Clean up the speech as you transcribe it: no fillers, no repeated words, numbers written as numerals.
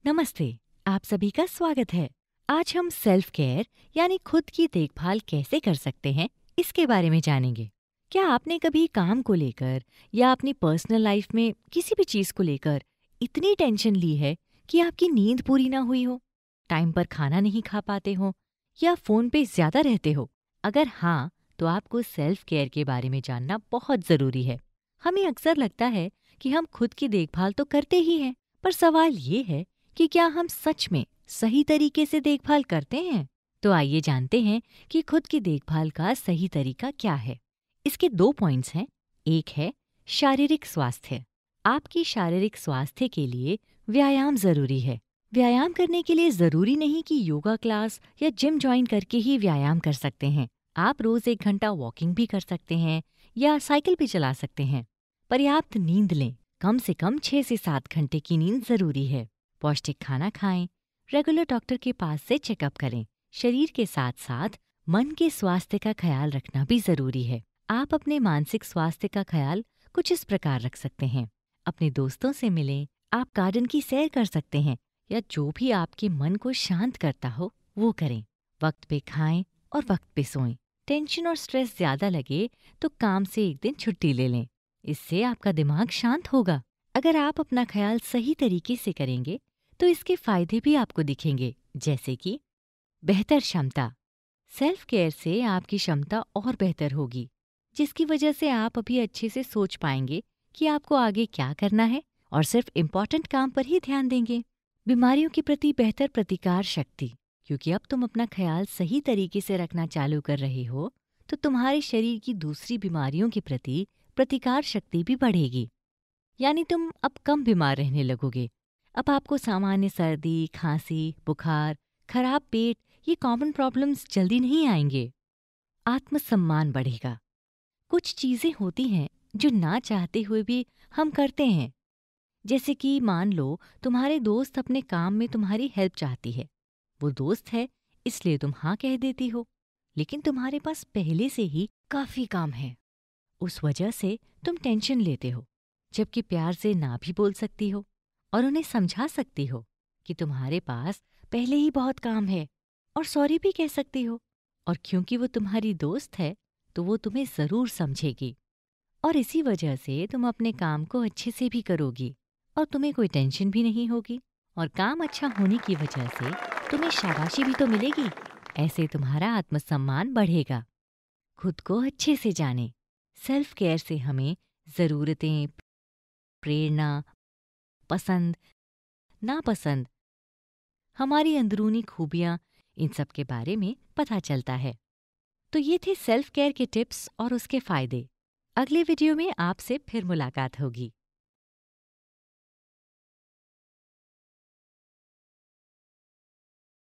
नमस्ते, आप सभी का स्वागत है। आज हम सेल्फ केयर यानी खुद की देखभाल कैसे कर सकते हैं, इसके बारे में जानेंगे। क्या आपने कभी काम को लेकर या अपनी पर्सनल लाइफ में किसी भी चीज़ को लेकर इतनी टेंशन ली है कि आपकी नींद पूरी ना हुई हो, टाइम पर खाना नहीं खा पाते हो या फ़ोन पे ज़्यादा रहते हो? अगर हाँ, तो आपको सेल्फ केयर के बारे में जानना बहुत ज़रूरी है। हमें अक्सर लगता है कि हम खुद की देखभाल तो करते ही हैं, पर सवाल ये है कि क्या हम सच में सही तरीके से देखभाल करते हैं? तो आइए जानते हैं कि खुद की देखभाल का सही तरीका क्या है। इसके 2 पॉइंट्स हैं। एक है शारीरिक स्वास्थ्य। आपकी शारीरिक स्वास्थ्य के लिए व्यायाम जरूरी है। व्यायाम करने के लिए जरूरी नहीं कि योगा क्लास या जिम ज्वाइन करके ही व्यायाम कर सकते हैं। आप रोज 1 घंटा वॉकिंग भी कर सकते हैं या साइकिल भी चला सकते हैं। पर्याप्त नींद लें। कम से कम 6 से 7 घंटे की नींद जरूरी है। पौष्टिक खाना खाएं। रेगुलर डॉक्टर के पास से चेकअप करें। शरीर के साथ साथ मन के स्वास्थ्य का ख्याल रखना भी जरूरी है। आप अपने मानसिक स्वास्थ्य का ख्याल कुछ इस प्रकार रख सकते हैं। अपने दोस्तों से मिलें, आप गार्डन की सैर कर सकते हैं या जो भी आपके मन को शांत करता हो वो करें। वक्त पे खाएं और वक्त पे सोएं। टेंशन और स्ट्रेस ज्यादा लगे तो काम से एक दिन छुट्टी ले लें। इससे आपका दिमाग शांत होगा। अगर आप अपना ख्याल सही तरीके से करेंगे तो इसके फायदे भी आपको दिखेंगे, जैसे कि बेहतर क्षमता। सेल्फ केयर से आपकी क्षमता और बेहतर होगी, जिसकी वजह से आप अभी अच्छे से सोच पाएंगे कि आपको आगे क्या करना है और सिर्फ इम्पॉर्टेंट काम पर ही ध्यान देंगे। बीमारियों के प्रति बेहतर प्रतिकार शक्ति, क्योंकि अब तुम अपना ख्याल सही तरीके से रखना चालू कर रहे हो तो तुम्हारे शरीर की दूसरी बीमारियों के प्रति प्रतिकार शक्ति भी बढ़ेगी। यानी तुम अब कम बीमार रहने लगोगे। अब आपको सामान्य सर्दी, खांसी, बुखार, खराब पेट ये कॉमन प्रॉब्लम्स जल्दी नहीं आएंगे। आत्मसम्मान बढ़ेगा। कुछ चीज़ें होती हैं जो ना चाहते हुए भी हम करते हैं। जैसे कि मान लो तुम्हारे दोस्त अपने काम में तुम्हारी हेल्प चाहती है। वो दोस्त है इसलिए तुम हाँ कह देती हो, लेकिन तुम्हारे पास पहले से ही काफ़ी काम है। उस वजह से तुम टेंशन लेते हो, जबकि प्यार से ना भी बोल सकती हो और उन्हें समझा सकती हो कि तुम्हारे पास पहले ही बहुत काम है, और सॉरी भी कह सकती हो। और क्योंकि वो तुम्हारी दोस्त है तो वो तुम्हें ज़रूर समझेगी और इसी वजह से तुम अपने काम को अच्छे से भी करोगी और तुम्हें कोई टेंशन भी नहीं होगी। और काम अच्छा होने की वजह से तुम्हें शाबाशी भी तो मिलेगी। ऐसे तुम्हारा आत्मसम्मान बढ़ेगा। खुद को अच्छे से जाने। सेल्फ केयर से हमें ज़रूरतें, प्रेरणा, पसंद, नापसंद, हमारी अंदरूनी खूबियाँ, इन सब के बारे में पता चलता है। तो ये थे सेल्फ केयर के टिप्स और उसके फायदे। अगले वीडियो में आपसे फिर मुलाकात होगी।